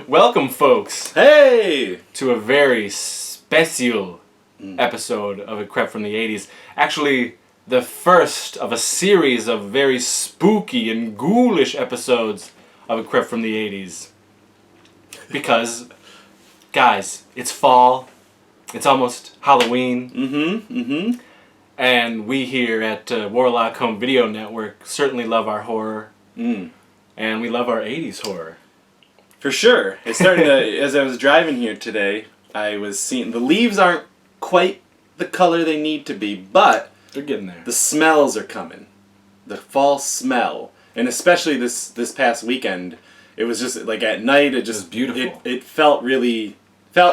Welcome, folks. Hey! To a very special episode of A Crept from the 80s. Actually, the first of a series of very spooky and ghoulish episodes of A Crept from the 80s. Because, guys, it's fall. It's almost Halloween. And we here at Warlock Home Video Network certainly love our horror. And we love our 80s horror. For sure. It's starting to, as I was driving here today, I was seeing the leaves aren't quite the color they need to be, but they're getting there. The smells are coming. The fall smell. And especially this past weekend, it was just like at night, it was beautiful. It felt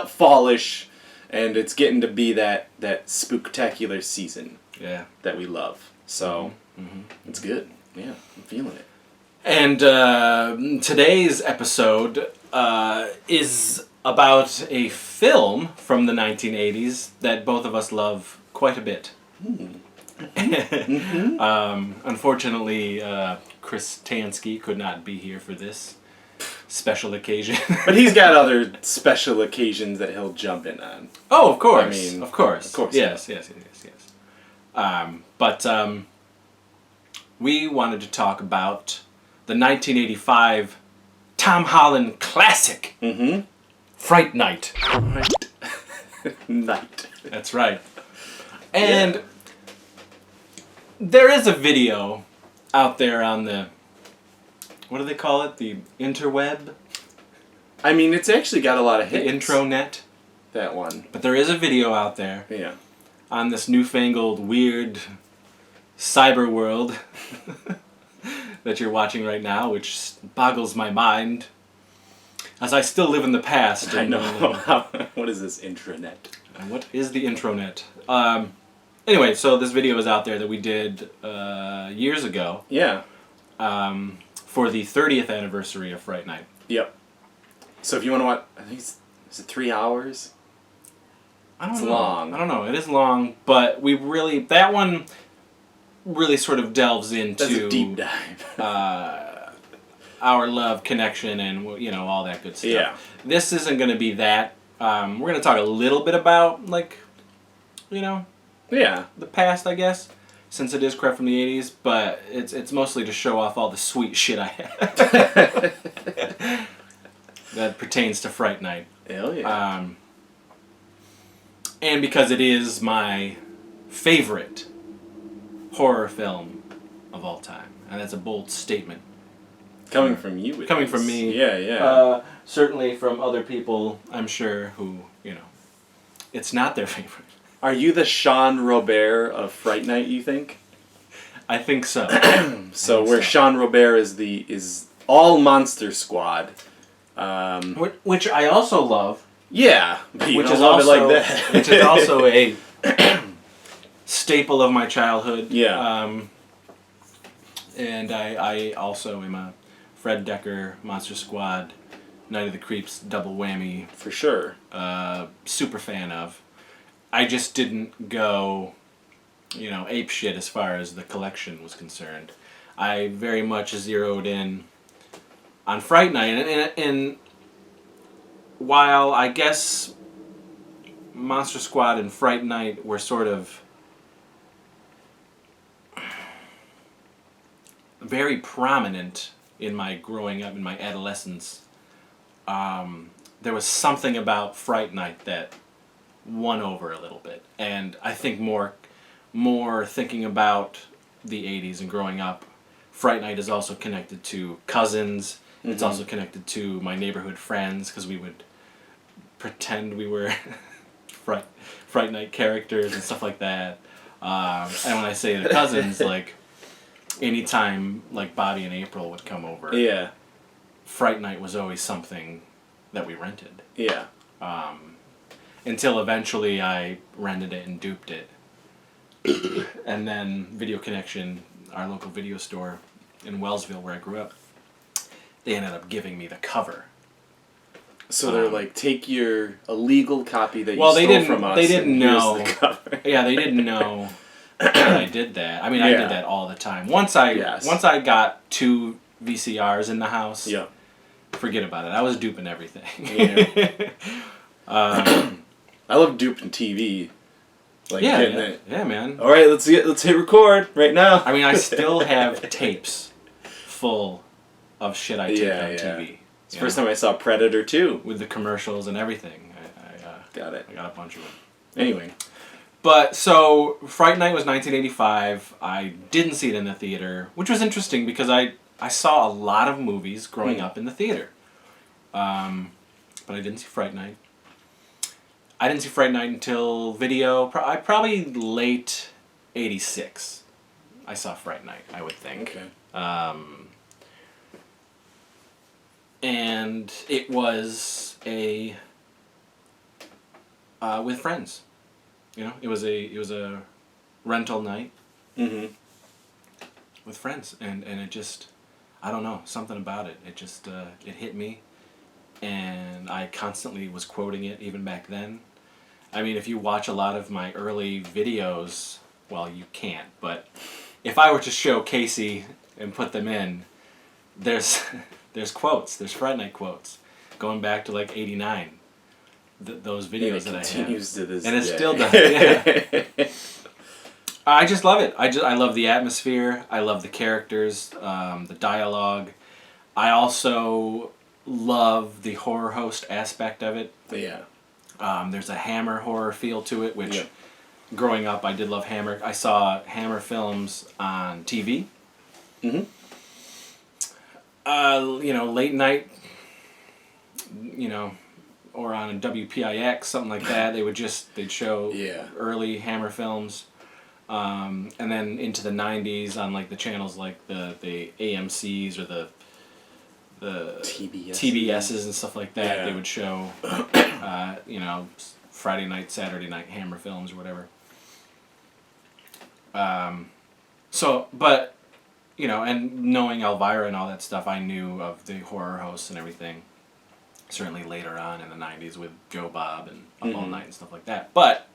fallish, and it's getting to be that spooktacular season that we love. So it's good. Yeah, I'm feeling it. And today's episode is about a film from the 1980s that both of us love quite a bit. Unfortunately, Chris Tanski could not be here for this special occasion. But he's got other special occasions that he'll jump in on. Oh, of course. I mean, of course. Yes. But we wanted to talk about the 1985 Tom Holland classic, Fright Night. Night. That's right. And there is a video out there on the, what do they call it? The interweb? I mean, it's actually got a lot of hits. The intronet. That one. But there is a video out there. Yeah. On this newfangled, weird cyber world that you're watching right now, which boggles my mind, as I still live in the past. I know. What is this intranet? What is the intranet? Anyway, so this video is out there that we did years ago. Yeah. For the 30th anniversary of Fright Night. Yep. So if you want to watch, I think is it 3 hours? It's long. I don't know. It is long, but that one really sort of delves into That's a deep dive. our love, connection, and all that good stuff. Yeah. This isn't going to be that. We're going to talk a little bit about the past, I guess, since it is Crept from the 80s, but it's mostly to show off all the sweet shit I have that pertains to Fright Night. Hell yeah. And because it is my favorite horror film of all time. And that's a bold statement. Coming from you. Coming from me. Yeah. Certainly from other people, I'm sure, who, it's not their favorite. Are you the Sean Robert of Fright Night, you think? I think so. Sean Robert is all Monster Squad. Which I also love. Yeah. But which is love also, it like that. which is also a staple of my childhood. Yeah. And I also am a Fred Decker, Monster Squad, Night of the Creeps double whammy. For sure. Super fan of. I just didn't go, ape shit as far as the collection was concerned. I very much zeroed in on Fright Night. And while I guess Monster Squad and Fright Night were sort of very prominent in my growing up, in my adolescence, there was something about Fright Night that won over a little bit. And I think more thinking about the 80s and growing up, Fright Night is also connected to cousins. It's also connected to my neighborhood friends, because we would pretend we were Fright Night characters and stuff like that. And when I say the cousins, anytime Bobby and April would come over, Fright Night was always something that we rented. Yeah. Until eventually I rented it and duped it. And then Video Connection, our local video store in Wellsville where I grew up, they ended up giving me the cover. So they're take your illegal copy that you stole from us. They didn't know. The cover. Yeah, they didn't know that I did that. I mean, I did that all the time. Once I got 2 VCRs in the house, forget about it. I was duping everything. Yeah. I love duping TV. Like getting it. Yeah, man. All right, let's hit record right now. I mean, I still have tapes full of shit I taped on TV. It's the first time I saw Predator 2 with the commercials and everything. Got it. I got a bunch of them. Anyway. But, so, Fright Night was 1985. I didn't see it in the theater, which was interesting because I saw a lot of movies growing up in the theater. But I didn't see Fright Night. I didn't see Fright Night until video, probably late 86. I saw Fright Night, I would think. Okay. And it was with friends. You know, it was a rental night with friends, and it just, I don't know, something about it. It just it hit me, and I constantly was quoting it even back then. I mean, if you watch a lot of my early videos, well, you can't, but if I were to show Casey and put them in, there's quotes, there's Fright Night quotes, going back to like 89. Those videos that I have. It continues to this and it day. still does. Yeah. I just love it. I love the atmosphere. I love the characters, the dialogue. I also love the horror host aspect of it. Yeah. There's a Hammer horror feel to it, which growing up I did love Hammer. I saw Hammer films on TV. Mm-hmm. Late night, or on a WPIX, something like that. They'd show early Hammer films. And then into the 90s on like the channels like the AMCs or the TBSs and stuff like that. They would show, Friday night, Saturday night Hammer films or whatever. And knowing Elvira and all that stuff, I knew of the horror hosts and everything. Certainly later on in the 90s with Joe Bob and Up All Night and stuff like that. But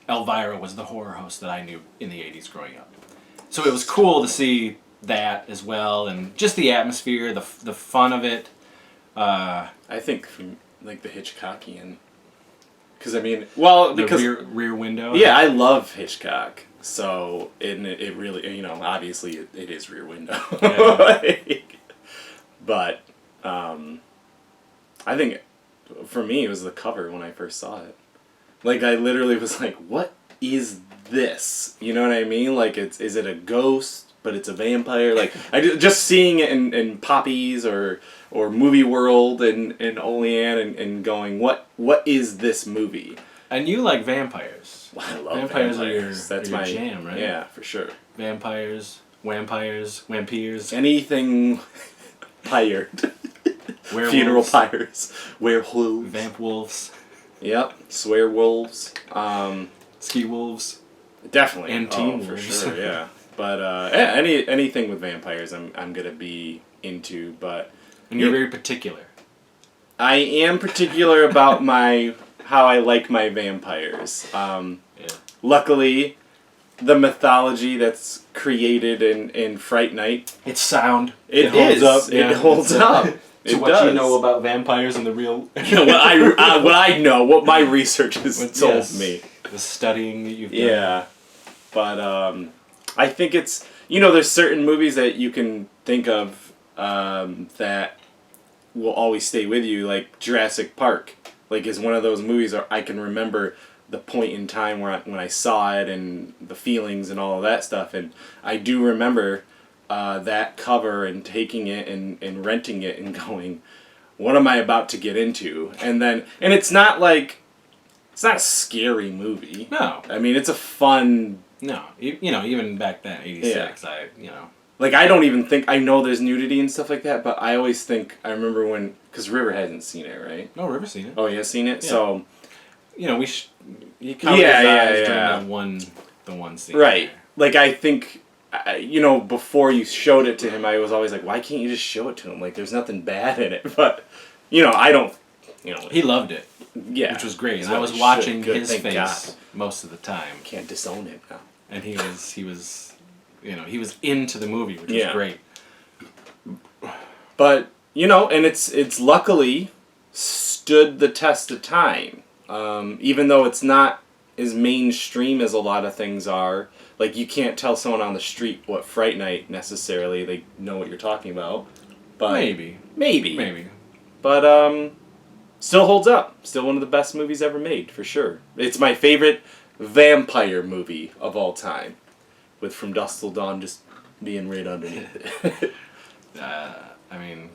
Elvira was the horror host that I knew in the 80s growing up. So it was cool to see that as well, and just the atmosphere, the fun of it. I think from like the Hitchcockian, because the rear window. Yeah, I love Hitchcock. So it really, obviously it is Rear Window. Yeah. But I think for me it was the cover when I first saw it. Like I literally was like, what is this? You know what I mean? Like is it a ghost, but it's a vampire? Like just seeing it in Poppies or Movie World and Olean and going, what is this movie? And you like vampires. Well, I love vampires. That's your my jam, right? Yeah, for sure. Vampires, vampires. Anything hired. Werewolves. Funeral pyres. Werewolves. Vamp wolves. Yep. Swearwolves. Ski wolves. Definitely. And teen wolves. For sure, yeah. But anything with vampires I'm gonna be into, but and you're very particular. I am particular about how I like my vampires. Luckily, the mythology that's created in Fright Night. It's sound. It holds up. Yeah. It holds up. So what you know about vampires and the real... what I know, what my research has told me. The studying that you've done. Yeah. But I think it's... there's certain movies that you can think of that will always stay with you, like Jurassic Park. Like, is one of those movies where I can remember the point in time when I saw it and the feelings and all of that stuff. And I do remember... that cover and taking it and renting it and going, what am I about to get into? And it's not a scary movie. No. I mean, it's a fun... No. Even back then, 86, Like, I don't even think... I know there's nudity and stuff like that, but I always think... I remember when... Because River hasn't seen it, right? No, River's seen it. Oh, he has seen it? Yeah. So... He covered his eyes during the one scene. Right. There. Like, I think... before you showed it to him, I was always like, why can't you just show it to him? Like, there's nothing bad in it. But, I don't, He loved it. Yeah. Which was great. And I was watching his face most of the time. Can't disown him now. and he was he was into the movie, which was great. But and it's luckily stood the test of time, even though it's not as mainstream as a lot of things are. Like, you can't tell someone on the street what Fright Night necessarily. They know what you're talking about. But Maybe. But still holds up. Still one of the best movies ever made, for sure. It's my favorite vampire movie of all time, with From Dusk Till Dawn just being right underneath it. I mean,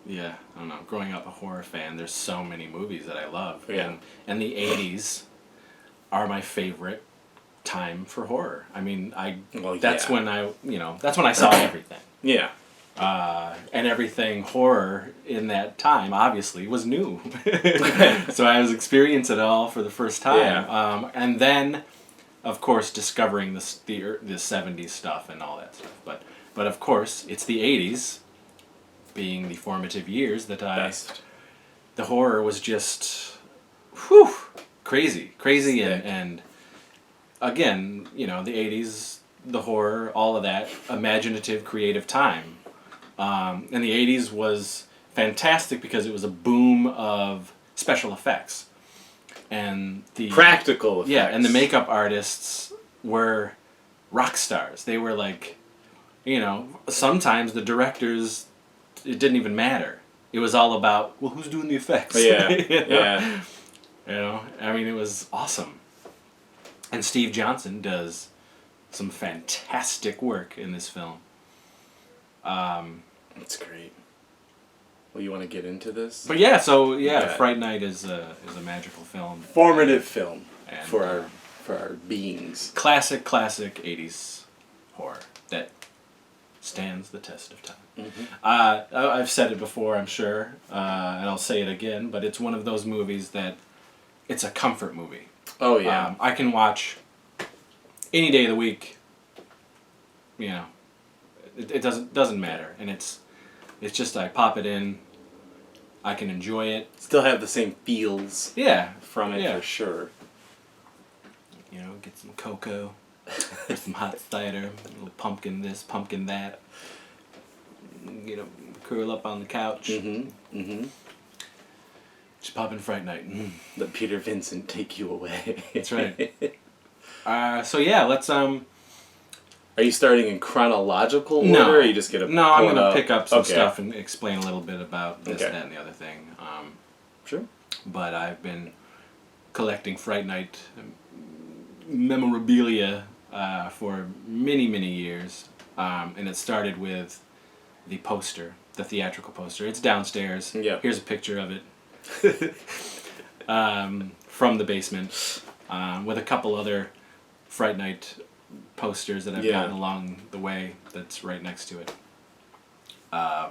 yeah, I don't know. Growing up a horror fan, there's so many movies that I love. Yeah. And the 80s are my favorite time for horror. I mean, that's when I saw everything. Yeah. And everything horror in that time, obviously, was new. So I was experiencing it all for the first time. Yeah. And then, of course, discovering the 70s stuff and all that stuff. But of course, it's the 80s, being the formative years that the horror was just, crazy. And again, the 80s, the horror, all of that, imaginative, creative time. And the 80s was fantastic because it was a boom of special effects. And the practical effects. Yeah, and the makeup artists were rock stars. They were like, sometimes the directors, it didn't even matter. It was all about, well, who's doing the effects? Yeah, yeah. I mean, it was awesome. And Steve Johnson does some fantastic work in this film. That's great. Well, you want to get into this? But Fright Night is a magical film. Formative film And, for our beings. Classic 80s horror that stands the test of time. Mm-hmm. I've said it before, I'm sure, and I'll say it again, but it's one of those movies that it's a comfort movie. Oh, yeah. I can watch any day of the week. It doesn't matter, and it's just I pop it in, I can enjoy it. Still have the same feels. Yeah, from it for sure. Get some cocoa, get some hot cider, a little pumpkin this, pumpkin that. Curl up on the couch. Mm-hmm. Mm-hmm. Just pop in Fright Night. Let Peter Vincent take you away. That's right. Let's Are you starting in chronological order, No. or are you just gonna? No, I'm gonna pick up some Okay. stuff and explain a little bit about this, Okay. that, and the other thing. Sure. But I've been collecting Fright Night memorabilia for many, many years, and it started with the poster, the theatrical poster. It's downstairs. Yeah. Here's a picture of it from the basement, with a couple other Fright Night posters that I've gotten along the way. That's right next to it. I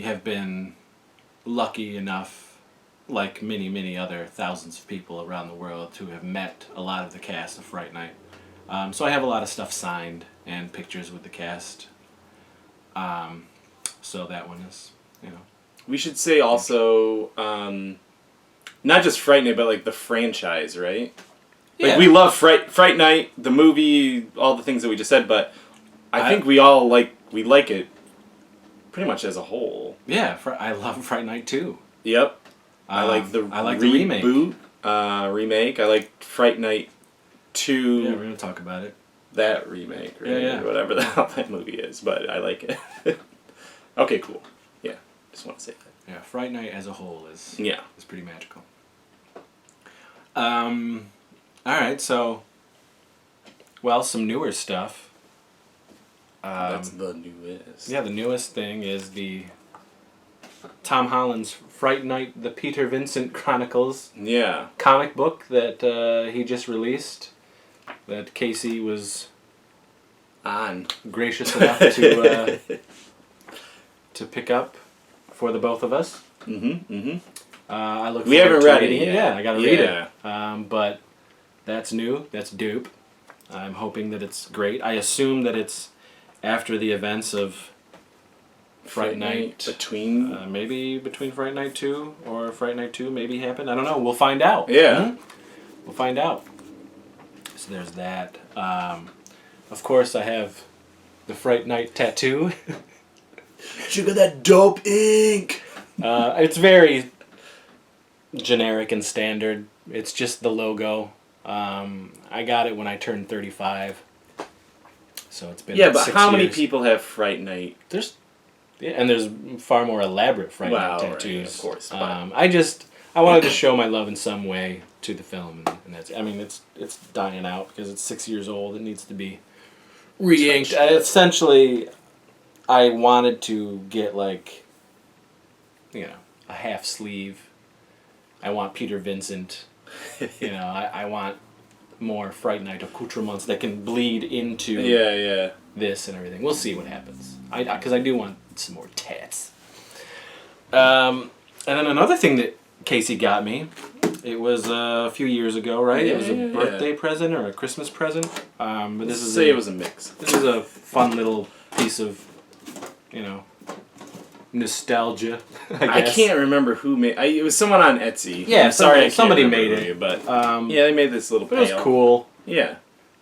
have been lucky enough, like many, many other thousands of people around the world, to have met a lot of the cast of Fright Night. So I have a lot of stuff signed and pictures with the cast. So that one is, We should say also, not just Fright Night, but like the franchise, right? Yeah. Like, we love Fright Night, the movie, all the things that we just said, but I think we all like it pretty much as a whole. Yeah, I love Fright Night too. Yep. I like the remake. Remake. I like Fright Night 2. Yeah, we're gonna talk about it. That remake, right? Yeah. Whatever the hell that movie is, but I like it. Okay, cool. Yeah, just want to say that. Yeah, Fright Night as a whole is pretty magical. All right, so, some newer stuff. That's the newest. Yeah, the newest thing is the Tom Holland's Fright Night: The Peter Vincent Chronicles. Yeah. Comic book that he just released, that Casey was gracious enough to pick up for the both of us. Mm-hmm. Mm-hmm. I look. We haven't read it reading yet. Yeah, I gotta read it. But that's new. That's dupe. I'm hoping that it's great. I assume that it's after the events of Fright Night. Between? Maybe between Fright Night 2 or Fright Night 2 maybe happened. I don't know. We'll find out. Yeah. We'll find out. So there's that. Of course, I have the Fright Night tattoo. You got that dope ink. It's very generic and standard. It's just the logo. I got it when I turned 35. So it's been 6 but how many years. people have Fright Night? There's far more elaborate Fright Night tattoos. Right, of course. But I wanted to show my love in some way to the film, and that's. I mean, it's dying out because it's 6 years old. It needs to be re-inked. Essentially, I wanted to get like, a half sleeve. I want Peter Vincent. I want more Fright Night accoutrements that can bleed into this and everything. We'll see what happens. Because I do want some more tats. And then another thing that Casey got me, it was a few years ago, right? It was a birthday present or a Christmas present. But this is it was a mix. This is a fun little piece of, nostalgia. I can't remember who made. It was someone on Etsy. Yeah, I'm sorry, somebody made it. But they made this little. But it was cool. Yeah.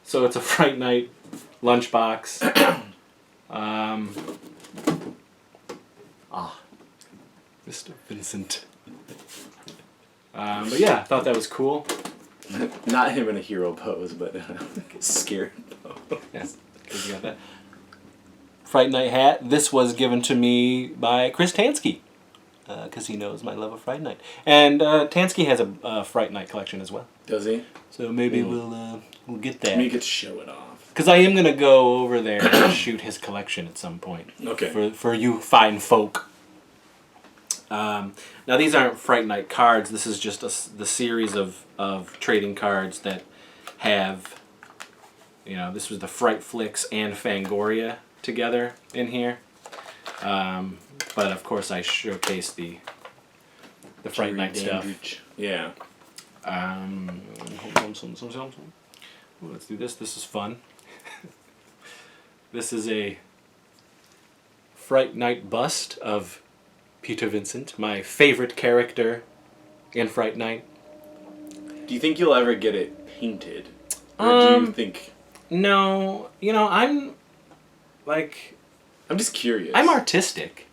So it's a Fright Night lunchbox. Mr. Vincent. But yeah, I thought that was cool. Not him in a hero pose, but scared pose. Yes, because you got that. Fright Night hat. This was given to me by Chris Tanski, because he knows my love of Fright Night. And Tanski has a Fright Night collection as well. Does he? So maybe we'll get that. Maybe you could show it off. Because I am gonna go over there and shoot his collection at some point. Okay. For you fine folk. Now these aren't Fright Night cards. This is just the series of trading cards that have, this was the Fright Flicks and Fangoria together in here. But of course I showcased the Fright Night stuff. Yeah. Let's do this. This is fun. This is a Fright Night bust of Peter Vincent, my favorite character in Fright Night. Do you think you'll ever get it painted? Or do you think... No. I'm just curious. I'm artistic.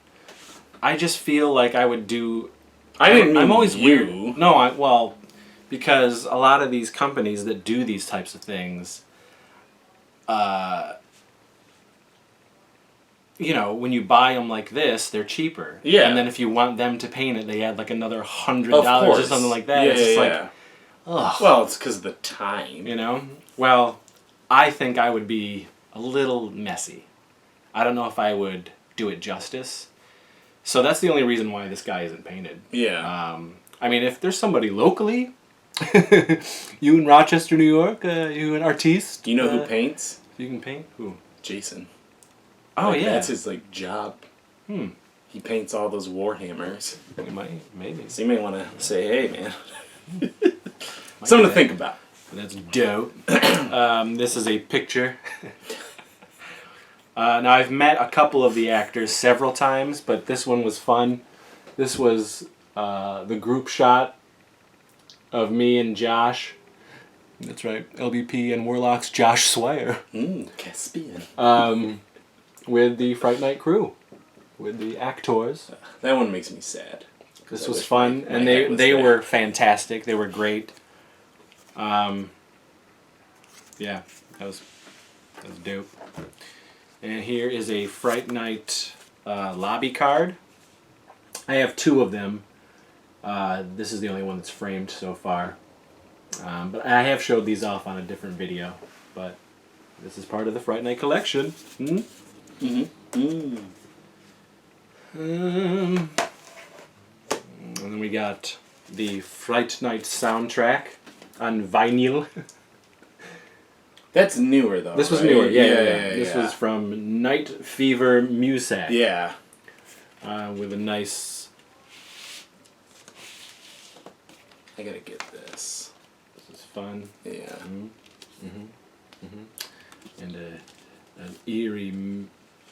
I just feel like I would do... I'm always you. Weird. No, because a lot of these companies that do these types of things, when you buy them like this, they're cheaper. Yeah. And then if you want them to paint it, they add like another $100 or something like that. Yeah, it's just like, ugh. Well, it's because of the time. Well, I think I would be a little messy. I don't know if I would do it justice. So that's the only reason why this guy isn't painted. Yeah. If there's somebody locally, you in Rochester, New York, you an artiste. You know who paints? You can paint? Who? Jason. Oh, yeah. That's his, job. He paints all those Warhammers. You might, maybe. So you may want to say, hey, man. Something to think about. That's dope. This is a picture. Now, I've met a couple of the actors several times, but this one was fun. This was the group shot of me and Josh. That's right, LBP and Warlock's Josh Swire. Caspian. With the Fright Night crew, with the actors. That one makes me sad. This was fun, and they were fantastic. They were great. Yeah, that was dope. And here is a Fright Night lobby card. I have 2 of them. This is the only one that's framed so far. But I have showed these off on a different video. But this is part of the Fright Night collection. And then we got the Fright Night soundtrack on vinyl. That's newer, though. This was right? newer, yeah. This was from Night Fever Music. Yeah. With a nice... I gotta get this. This is fun. Yeah. And an eerie,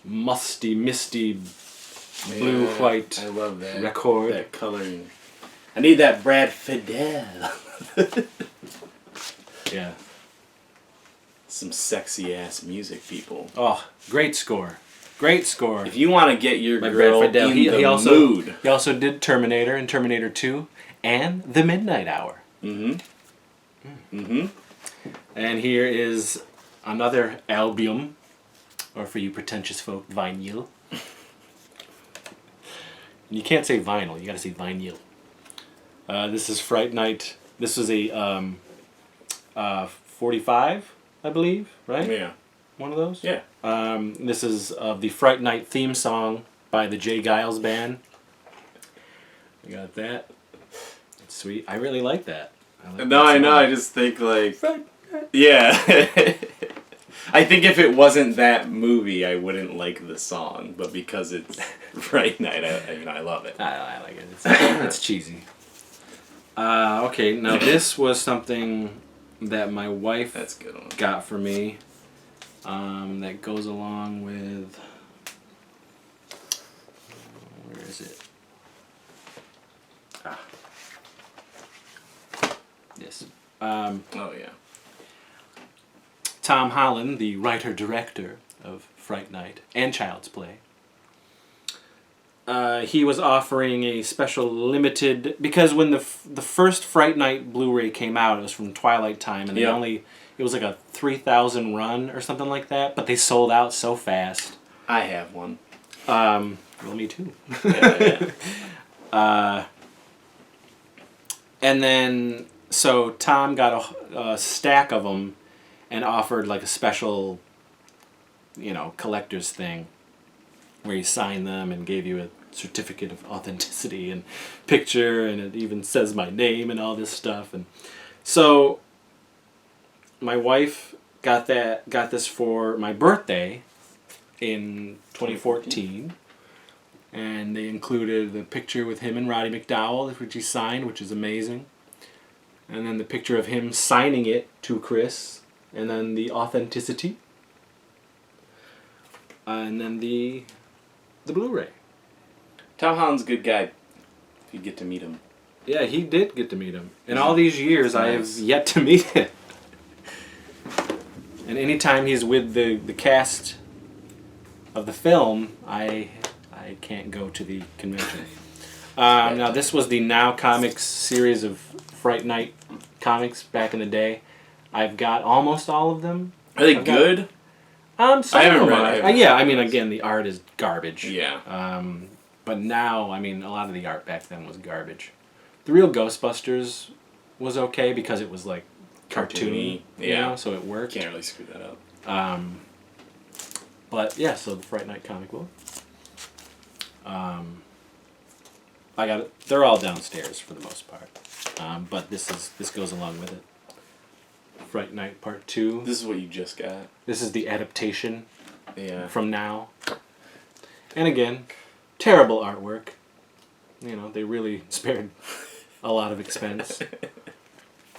musty, misty, blue-white I love that. record. That coloring. I need that Brad Fidel. Yeah. some sexy ass music, people. Oh, great score. Great score. If you want to get your By girl Brad Fiedel. in He the also, mood. He also did Terminator and Terminator 2 and The Midnight Hour. Mm-hmm. Mm-hmm. And here is another album, or for you pretentious folk, vinyl. You can't say vinyl, you gotta say vinyl. This is Fright Night. This was a 45, I believe, right? Yeah. One of those? Yeah. This is the Fright Night theme song by the Jay Giles Band. We got that. That's sweet. I really like that. I know. I just think like, yeah. I think if it wasn't that movie, I wouldn't like the song. But because it's Fright Night, I love it. I like it. It's cheesy. Okay, now this was something that my wife That's a good one. got for me. That goes along with. Where is it? Yes. Oh yeah. Tom Holland, the writer-director of Fright Night and Child's Play, he was offering a special limited, because when the first Fright Night Blu-ray came out, it was from Twilight Time, and it was like a 3,000 run or something like that, but they sold out so fast. I have one. Well, me too. Yeah. And then, so Tom got a stack of them and offered like a special, collector's thing where he signed them and gave you a certificate of authenticity and picture, and it even says my name and all this stuff. And so my wife got this for my birthday in 2014. And they included the picture with him and Roddy McDowell, which he signed, which is amazing. And then the picture of him signing it to Chris. And then the authenticity. And then the Blu-ray. Tom Holland's a good guy. If you get to meet him. Yeah, he did get to meet him. In all these years, I have yet to meet him. And anytime he's with the cast of the film, I can't go to the convention. Now, this was the Now Comics series of Fright Night comics back in the day. I've got almost all of them. Are they good? Some I haven't of them read are. it. Yeah, I mean, again, the art is garbage. Yeah. But now, I mean, a lot of the art back then was garbage. The real Ghostbusters was okay because it was like cartoony, so it worked. Can't really screw that up. But yeah, so the Fright Night comic book. I got it. They're all downstairs for the most part, but this goes along with it. Fright Night Part 2. This is what you just got. This is the adaptation. Yeah. From Now. And again, terrible artwork. They really spared a lot of expense.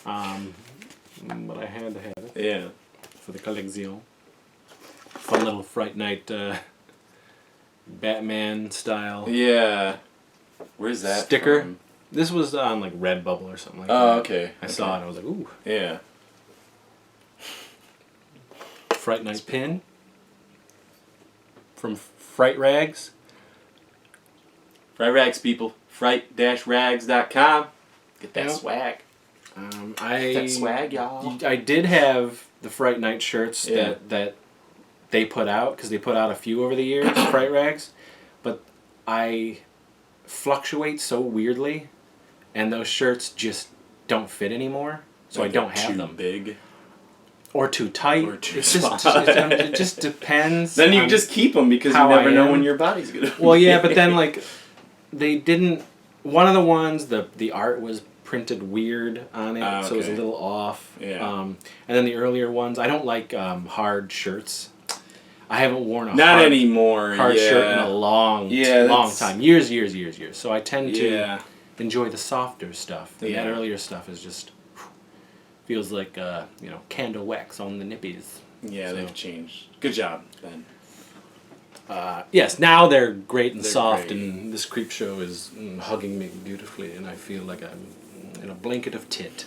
But I had to have it. Yeah. For the collection. Fun little Fright Night Batman style. Yeah. Where's that sticker? from? This was on like Redbubble or something like that. Oh, okay. I saw it and I was like, ooh. Yeah. Fright Night pin. From Fright Rags. Fright Rags, people. Fright-rags.com. Get that Yep. swag. That swag, y'all. I did have the Fright Night shirts that they put out, because they put out a few over the years, Fright Rags, but I fluctuate so weirdly, and those shirts just don't fit anymore, so I don't have them. Too big. Or too tight. Or too small. small. It just depends. Then you just keep them because you how never I know am. when your body's gonna. Well, yeah, but then like they didn't. One of the ones, the art was printed weird on it, so it was a okay. little off. Yeah. And then the earlier ones, I don't like hard shirts. I haven't worn a Not hard, anymore. hard yeah. shirt in a long time. Years. So I tend to enjoy the softer stuff. And that earlier stuff is just feels like candle wax on the nippies. Yeah, they've changed. Good job, Ben. Yes, now they're great and They're soft, great. and this creep show is hugging me beautifully, and I feel like I'm in a blanket of tit.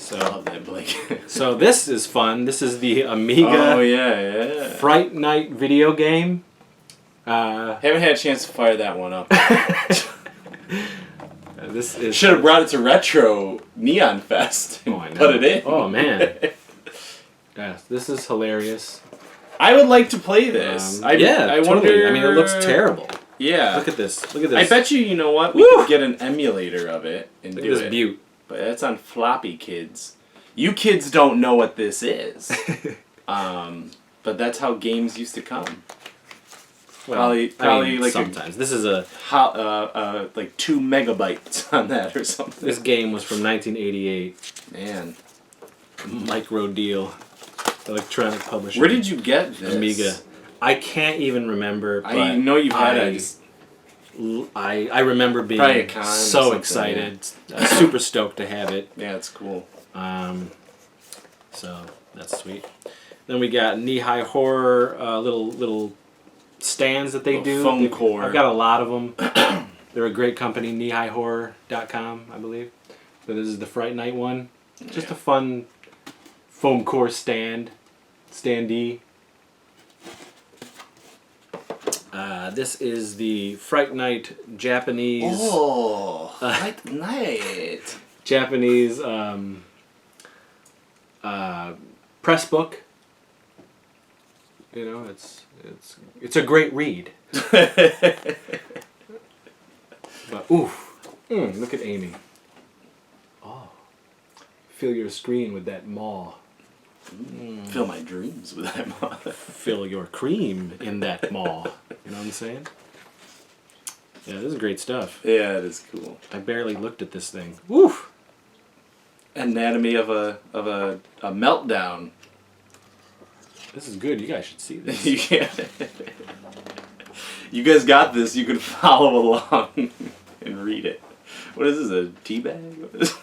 So I love that Blake. so this is fun. This is the Amiga Oh yeah. Fright Night video game. Haven't had a chance to fire that one up. This is Should have brought it to Retro Neon Fest. And I know. put it in. Oh man. Yes, this is hilarious. I would like to play this. I totally. wonder. I mean, it looks terrible. Yeah. Look at this. Look at this. I bet you know what? We Woo! could get an emulator of it and Look do at this it. beaut. But that's on floppy, kids. You kids don't know what this is. But that's how games used to come. Well, Probably I mean, like sometimes. This is a like 2 megabytes on that or something. this game was from 1988. Man. Micro deal. Electronic publishing. Where did you get this? Amiga. I can't even remember. But I know you've had it. I remember being Probably a con or so something, excited, super stoked to have it. Yeah, it's cool. So that's sweet. Then we got knee-high horror, little stands that they do. Foam core. I've got a lot of them. They're a great company, kneehighhorror.com, I believe. So this is the Fright Night one. Just a fun foam core standee. This is the Fright Night Japanese. Oh, Fright Night. Japanese press book. You know, it's a great read. But oof, look at Amy. Oh, fill your screen with that maw. Fill my dreams with that maw. Fill your cream in that maw. You know what I'm saying? Yeah, this is great stuff. Yeah, it is cool. I barely looked at this thing. Woof. Anatomy of a meltdown. This is good. You guys should see this. You guys got this. You can follow along and read it. What is this? A tea bag? What is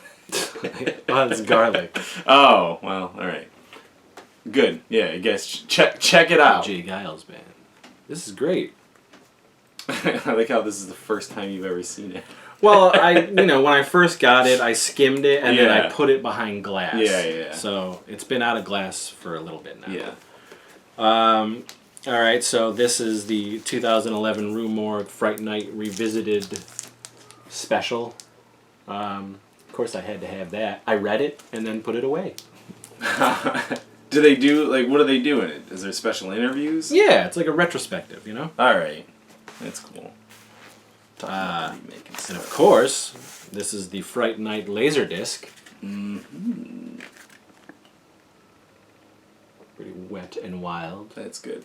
Oh, it's garlic. Oh, well, all right. Good. Yeah, I guess check it out. J. Giles band. This is great. I like how this is the first time you've ever seen it. Well, when I first got it, I skimmed it and then I Yeah. put it behind glass. Yeah. So it's been out of glass for a little bit now. Yeah. All right, so this is the 2011 Rue Morgue Fright Night Revisited special. Of course, I had to have that. I read it and then put it away. Do they do, like, what do they do in it? Is there special interviews? Yeah, it's like a retrospective, you know? Alright. That's cool. And of course, this is the Fright Night Laserdisc. Mm-hmm. Pretty wet and wild. That's good.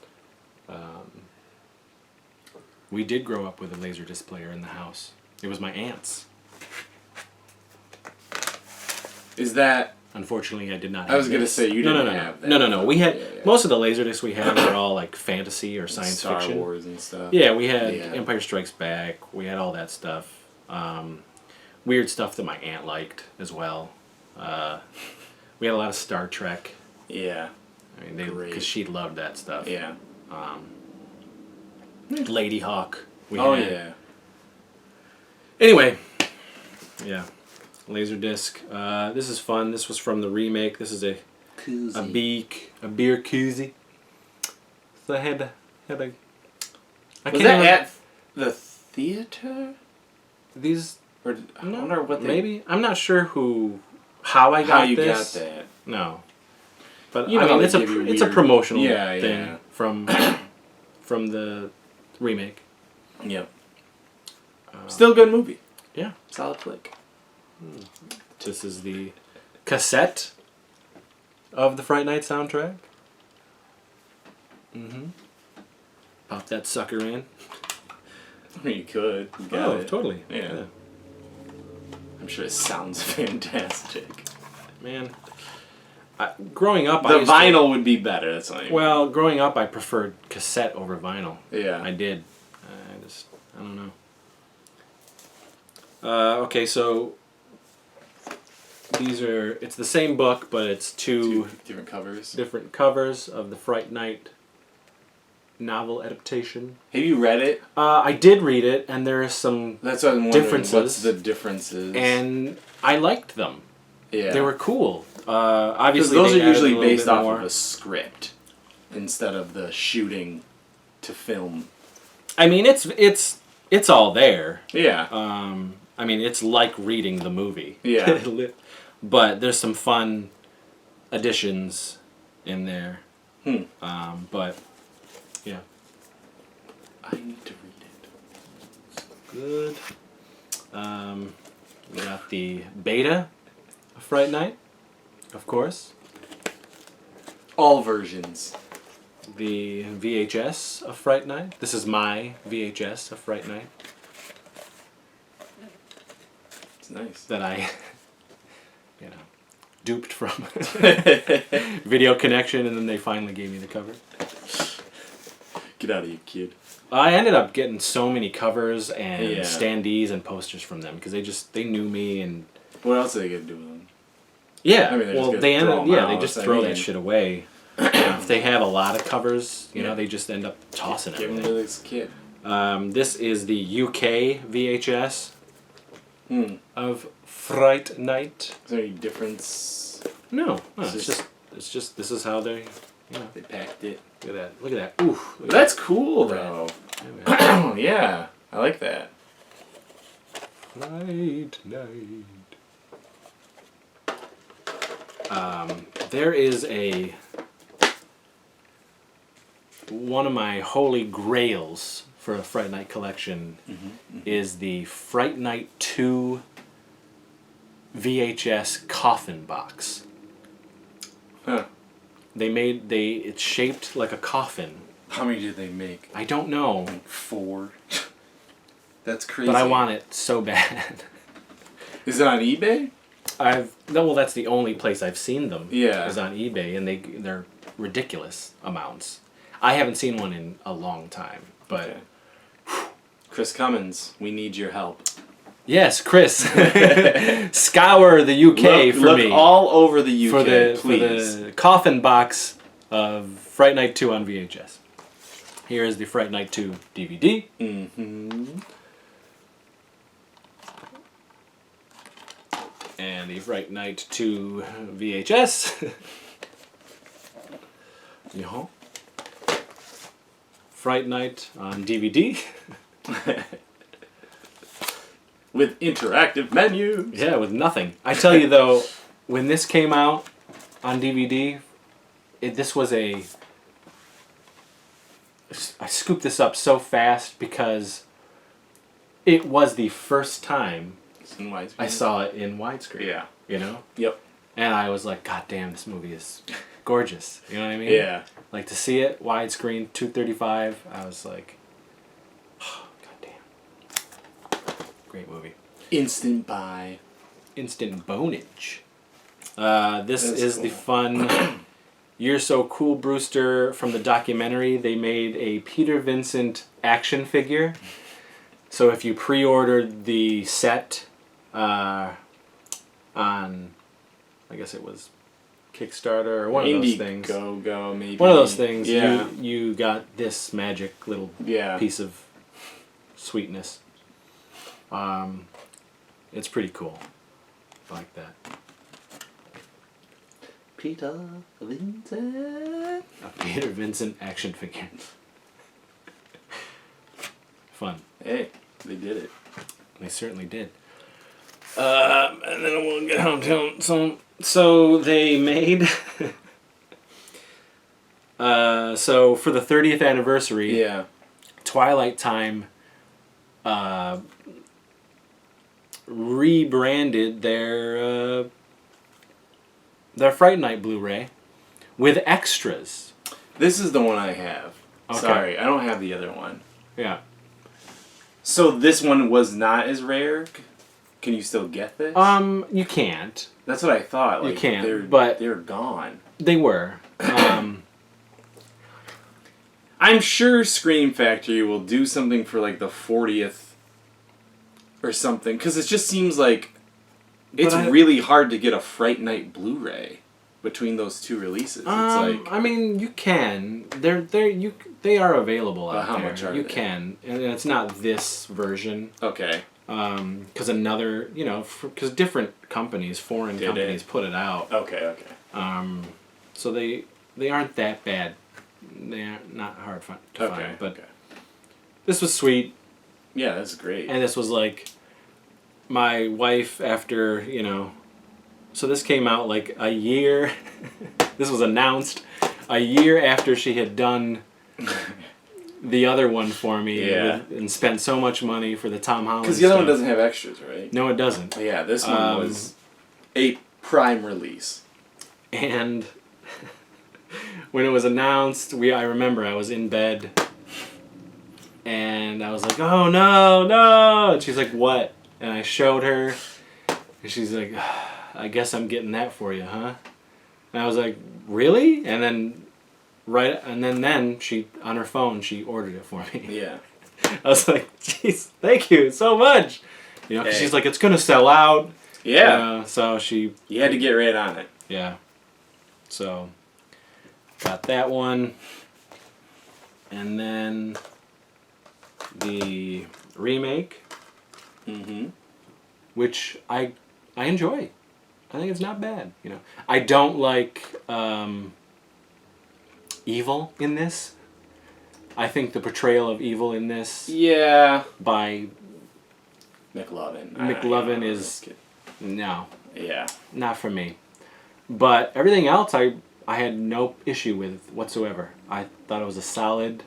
We did grow up with a Laserdisc player in the house. It was my aunt's. Is that... Unfortunately, I did not have I was going to this. say, you didn't have that. No. We had... Yeah. Most of the Laserdiscs we had were all like fantasy or science Star fiction. Wars and stuff. Yeah, we had Yeah. Empire Strikes Back. We had all that stuff. Weird stuff that my aunt liked as well. We had a lot of Star Trek. Yeah. I mean, Great. because she loved that stuff. Yeah. Lady Hawk. Oh, had. yeah. Anyway, yeah, Laserdisc. This is fun. This was from the remake. This is a beer koozie. So I had a. Was that at the theater? These? Or I wonder what they... Maybe I'm not sure how I got How you this. got that. No, but You know I how mean they it's give you it's a weird- promotional Yeah, thing yeah. from the remake. Yep. Still a good movie. Yeah. Solid flick. This is the cassette of the Fright Night soundtrack. Pop that sucker in. I mean, you could. You got it. Totally. Yeah. I'm sure it sounds fantastic. Man, growing up, The vinyl would be better. That's all. Well, growing up, I preferred cassette over vinyl. Yeah. I did. I don't know. Okay, so it's the same book, but it's two different covers. different covers of the Fright Night novel adaptation. Have you read it? I did read it, and there are some That's what I'm wondering. differences. What's the differences? And I liked them. Yeah. They were cool. Because Obviously, those they are added usually a little based bit off more. of a script instead of the shooting to film. I mean, it's all there. Yeah. I mean, it's like reading the movie. Yeah. But there's some fun additions in there. But yeah, I need to read it. it's good. We got the beta of Fright Night, of course. All versions. The VHS of Fright Night. This is my VHS of Fright Night It's nice. that I, duped from Video Connection, and then they finally gave me the cover. Get out of here, kid. I ended up getting so many covers and Yeah. standees and posters from them because they knew me and What else are they gonna do with them? yeah. I mean, they're just well, gonna they end throw up 'em they out, just I throw mean. that shit away. If they have a lot of covers, Yeah. they just end up tossing Give them everything. to this kid. This is the UK VHS of Fright Night. Is there any difference? No, It's it's just this is how they, They packed it. look at that. Ooh, look at That's cool, though. that. Yeah, Yeah, I like that. Fright Night. There is one of my holy grails for a Fright Night collection is the Fright Night 2 VHS coffin box. Huh. It's shaped like a coffin. How many did they make? I don't know, 4. That's crazy. but I want it so bad. Is it on eBay? That's the only place I've seen them. Yeah. Is on eBay, and they're ridiculous amounts. I haven't seen one in a long time, but Okay. Chris Cummins, we need your help. yes, Chris, scour the UK for look me all over the UK, for please. the coffin box of Fright Night 2 on VHS. Here is the Fright Night 2 DVD. Mm-hmm. And the Fright Night 2 VHS. Yeah. Fright Night on DVD. With interactive menus. Yeah, with nothing. I tell you though, when this came out on DVD, this was I scooped this up so fast because it was the first time It's in widescreen. I saw it in widescreen. Yeah. Yep. And I was like, God damn, this movie is gorgeous. You know what I mean? Yeah. Like to see it widescreen, 235. I was like, oh, God damn. Great movie. Instant buy. Instant bonage. This That's is cool. the fun You're So Cool Brewster from the documentary. They made a Peter Vincent action figure. So if you pre-ordered the set on, I guess it was Kickstarter or one of those things. Indiegogo, maybe. One of those things. Yeah. You got this magic little piece of sweetness. It's pretty cool. I like that. Peter Vincent. A Peter Vincent action figure. Fun. Hey, they did it. They certainly did. And then we'll get home to so they made. So for the 30th anniversary, Yeah. Twilight Time rebranded their Fright Night Blu-ray with extras. This is the one I have. Okay. Sorry, I don't have the other one. Yeah. So this one was not as rare. Can you still get this? You can't. That's what I thought. Like, You can't, but but- they're gone. They were. I'm sure Scream Factory will do something for like the 40th or something, because it just seems like it's really hard to get a Fright Night Blu-ray between those two releases. It's like, I mean, you can. They are available out How there. much are you they? can, and it's not this version. okay, because another, because different companies, foreign companies, put it out. Okay. So they aren't that bad. They're not hard to find. But this was sweet. Yeah, that's great. And this was like my wife after, so this came out like a year. This was announced a year after she had done the other one for me and spent so much money for the Tom Holland Because the other one doesn't have extras, right? No, it doesn't. Yeah, this one was a prime release. And when it was announced, I remember I was in bed and I was like, oh no. And she's like, what? And I showed her and she's like, I guess I'm getting that for you, huh? And I was like, really? And then then she, on her phone, she ordered it for me. Yeah. I was like, jeez, thank you so much. Hey. She's like, it's going to sell out. Yeah. So you had to get right on it. Yeah. So, got that one. And then the remake. Mm-hmm. Which I enjoy. I think it's not bad. I don't like evil in this. I think the portrayal of evil in this. Yeah. By McLovin is no. Yeah. Not for me. But everything else I had no issue with whatsoever. I thought it was a solid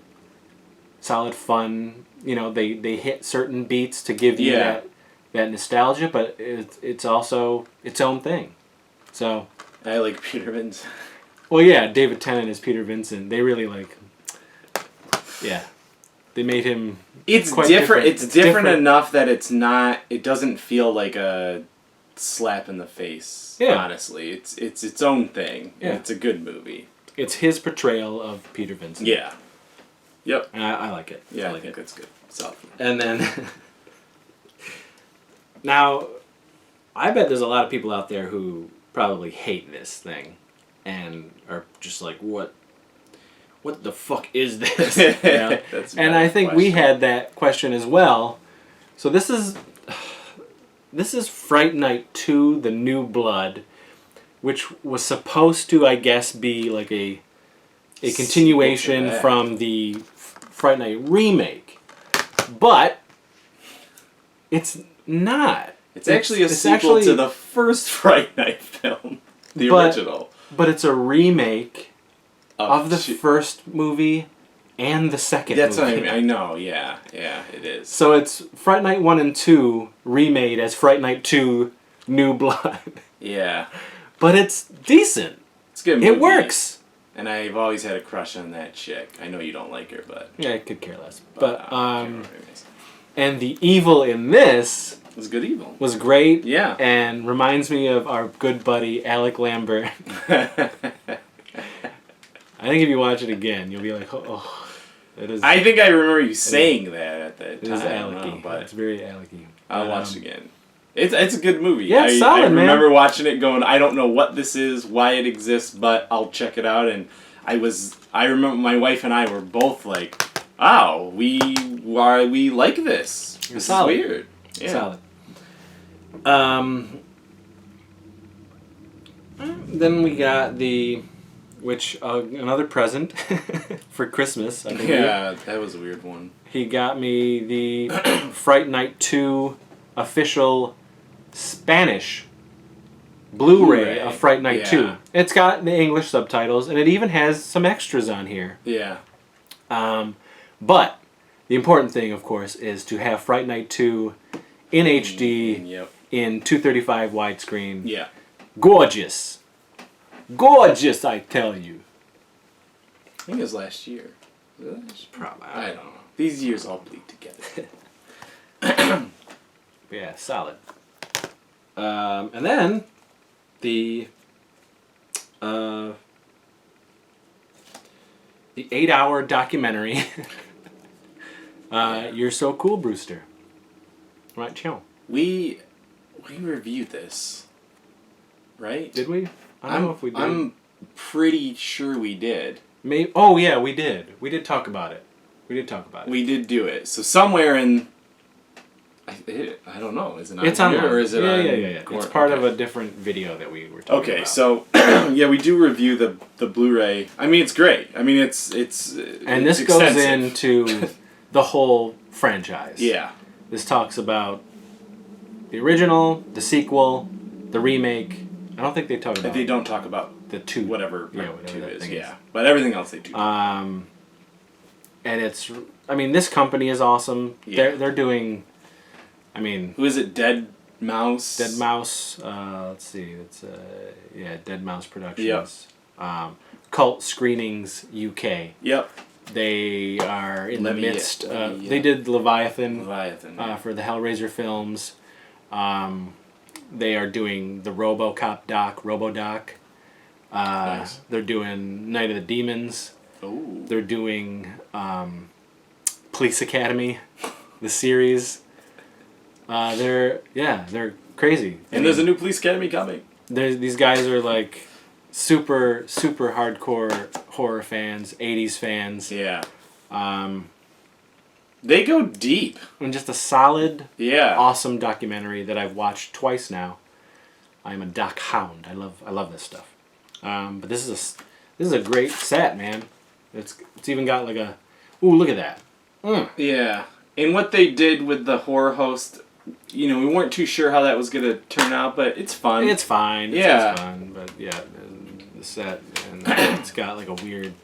fun. They hit certain beats to give you that nostalgia, but it's also its own thing. So I like Peter Vincent. Well, yeah, David Tennant is Peter Vincent. They really they made him. It's quite different. It's different enough that it's not. It doesn't feel like a slap in the face. Yeah. Honestly, it's its own thing. Yeah. It's a good movie. It's his portrayal of Peter Vincent. Yeah. Yep. And I like it. Yeah, I think it's good. Solid. And then now, I bet there's a lot of people out there who probably hate this thing and are just like, what the fuck is this? And I think we had that question as well. So this is Fright Night 2, The New Blood, which was supposed to, I guess, be like a continuation from the Fright Night remake. But it's not. It's actually a sequel to the first Fright Night film, the original. But it's a remake of the first movie and the second movie. That's what I mean. I know, yeah, it is. So it's Fright Night 1 and 2 remade as Fright Night 2 New Blood. Yeah. But it's decent. It's a good movie. It works. And I've always had a crush on that chick. I know you don't like her, but... Yeah, I could care less. But and the evil in this... was good evil. Was great. Yeah. And reminds me of our good buddy, Alec Lambert. I think if you watch it again, you'll be like, oh, it is... I think I remember you saying that at that time. It is Alec-y. But it's very Alec-y. I'll watch it again. It's a good movie. Yeah, it's solid, man. I remember watching it going, I don't know what this is, why it exists, but I'll check it out. And I remember my wife and I were both like, wow, we like this. This is weird. Yeah. Solid. Then we got another present for Christmas. I think. Yeah, that was a weird one. He got me the Fright Night 2 official Spanish Blu-ray of Fright Night 2. It's got the English subtitles, and it even has some extras on here. Yeah. But the important thing, of course, is to have Fright Night 2 in HD in 235 widescreen. Yeah. Gorgeous. Gorgeous, I tell you. I think it was last year. Probably. I don't know. These years all bleed together. Yeah, solid. And then the 8-hour documentary. You're So Cool, Brewster. Right, chill. We reviewed this, right? Did we? I don't know if we did. I'm pretty sure we did. Maybe. Oh yeah, we did. We did talk about it. We did do it. So somewhere in I don't know. Is it on It's here, online. or is it on? Yeah. It's part of a different video that we were talking about. Okay, so yeah, we do review the Blu-ray. I mean, it's great. I mean, it's and this it's goes extensive. into the whole franchise. Yeah. This talks about the original, the sequel, the remake. I don't think they talk about. They don't talk about the two. whatever whatever two that is. thing Yeah, but everything else they do. And it's. I mean, this company is awesome. Yeah. They're doing. I mean. Who is it? Dead Mouse. Dead Mouse. Let's see. It's Dead Mouse Productions. Yep. Cult Screenings UK. Yep. They are in the midst. Levy, They did Leviathan. Leviathan. For the Hellraiser films. They are doing the RoboCop RoboDoc. Nice. They're doing Night of the Demons. Ooh. They're doing Police Academy, the series. They're crazy. And there's a new Police Academy coming. These guys are like super hardcore horror fans, 80's fans. Yeah. They go deep. And just a solid, Yeah. awesome documentary that I've watched twice now. I am a doc hound. I love this stuff. But this is a great set, man. It's even got like a look at that. Yeah. And what they did with the horror host, we weren't too sure how that was going to turn out, but it's fun. It's fine. Yeah. It's fun, but yeah, the set and it's got like a weird.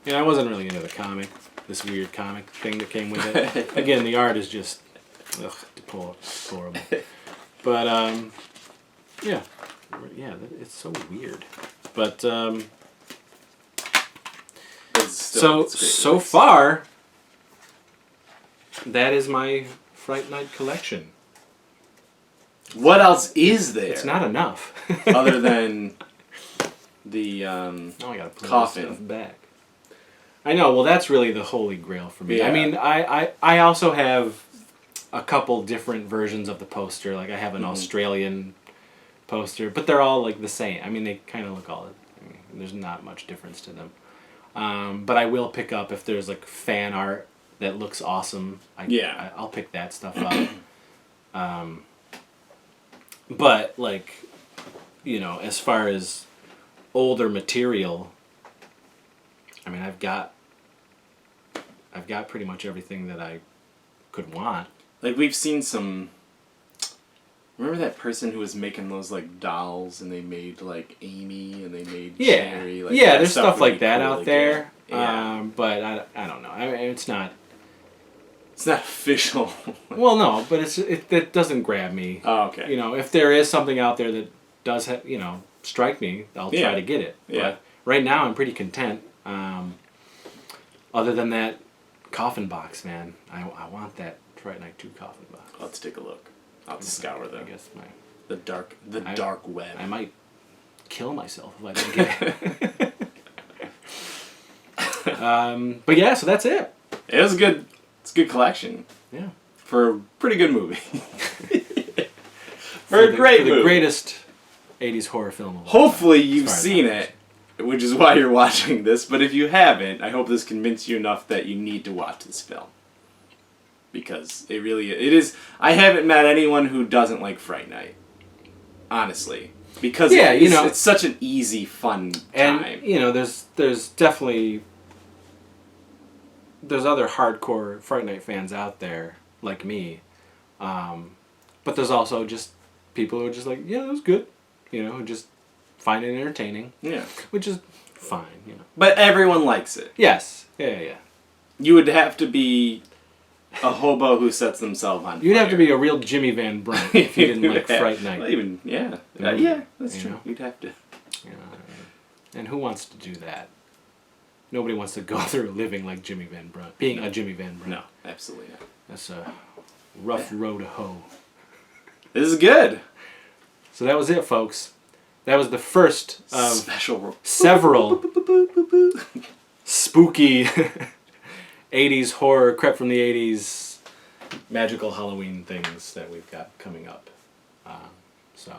I wasn't really into the comic. This weird comic thing that came with it. Again, the art is just deplorable. But yeah, it's so weird. But so far, that is my Fright Night collection. What else is there? It's not enough. Other than the Now I gotta put coffin. this stuff back. I know. Well, that's really the holy grail for me. Yeah. I mean, I also have a couple different versions of the poster. Like I have an Australian poster, but they're all like the same. I mean, they kind of look all. I mean, there's not much difference to them. But I will pick up if there's like fan art that looks awesome. I'll pick that stuff up. But like, as far as older material, I mean, I've got pretty much everything that I could want. Like we've seen some. Remember that person who was making those like dolls, and they made like Amy, and they made Cherry. Like, yeah. that There's stuff would like be that cool out to there. get. Yeah. But I don't know. I mean, it's not. It's not official. Well, no, but it doesn't grab me. Oh, okay. If there is something out there that does strike me, I'll try to get it. Yeah. But right now, I'm pretty content. Other than that coffin box, man, I want that Fright Night 2 coffin box. Let's take a look. I'll scour I guess the dark web. I might kill myself if I don't get it. But yeah, so that's it. It was good. It's a good collection. Yeah. For a pretty good movie. For a great movie. The greatest 80's horror film. Hopefully you've seen it, which is why you're watching this. But if you haven't, I hope this convinced you enough that you need to watch this film. Because it is. I haven't met anyone who doesn't like Fright Night. Honestly. Because it's such an easy, fun time. And, there's definitely... There's other hardcore Fright Night fans out there, like me. But there's also just people who are just like, yeah, that was good. Who just find it entertaining. Yeah. Which is fine, But everyone likes it. Yes. Yeah. You would have to be a hobo who sets themselves on fire. You'd have to be a real Jimmy Van Brunt if you didn't like Fright Night. Well, yeah, that's true. You'd have to. And who wants to do that? Nobody wants to go through living like Jimmy Van Brunt. Being a Jimmy Van Brunt. No, absolutely not. That's a rough road to hoe. This is good. So that was it, folks. That was the first of special several spooky 80's horror, Crept from the 80's magical Halloween things that we've got coming up. So,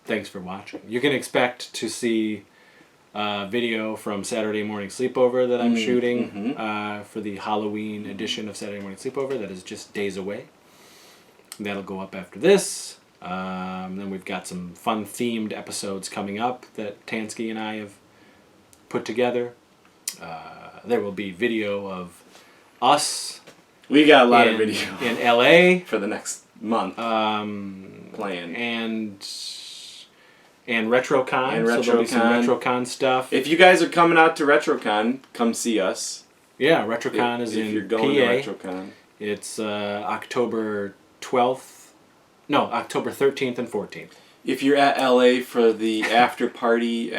thanks for watching. You can expect to see a video from Saturday Morning Sleepover that I'm shooting for the Halloween edition of Saturday Morning Sleepover that is just days away. That'll go up after this. Then we've got some fun themed episodes coming up that Tanski and I have put together. There will be video of us. We got a lot of video in LA for the next month. Planned. And RetroCon. And So there'll be some RetroCon. RetroCon stuff. If you guys are coming out to RetroCon, come see us. Yeah, RetroCon is in If you're going PA. to RetroCon. It's October 12th. No, October 13th and 14th. If you're at LA for the after party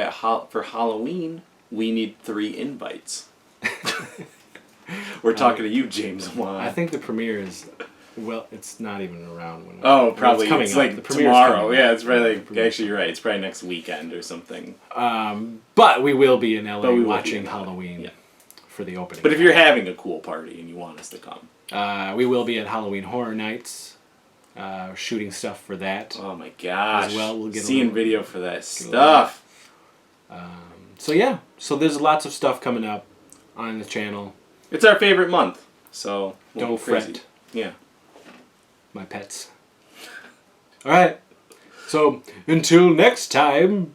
for Halloween, we need 3 invites. We're talking to you, James Wan. I think the premiere is, well, it's not even around when. Oh, probably. It's, coming It's up. like The premiere's tomorrow. coming Yeah, up. it's probably The premiere's actually you're right. It's probably next weekend or something. But we will be in LA But we will be watching in LA, Halloween yeah. for the opening. But if you're having a cool party and you want us to come. We will be at Halloween Horror Nights, shooting stuff for that. Oh my gosh. As well, we'll get seeing a little, video for that stuff. So yeah, so there's lots of stuff coming up on the channel. It's our favorite month, so we'll Don't go crazy. fret. Yeah. My pets. All right. So until next time.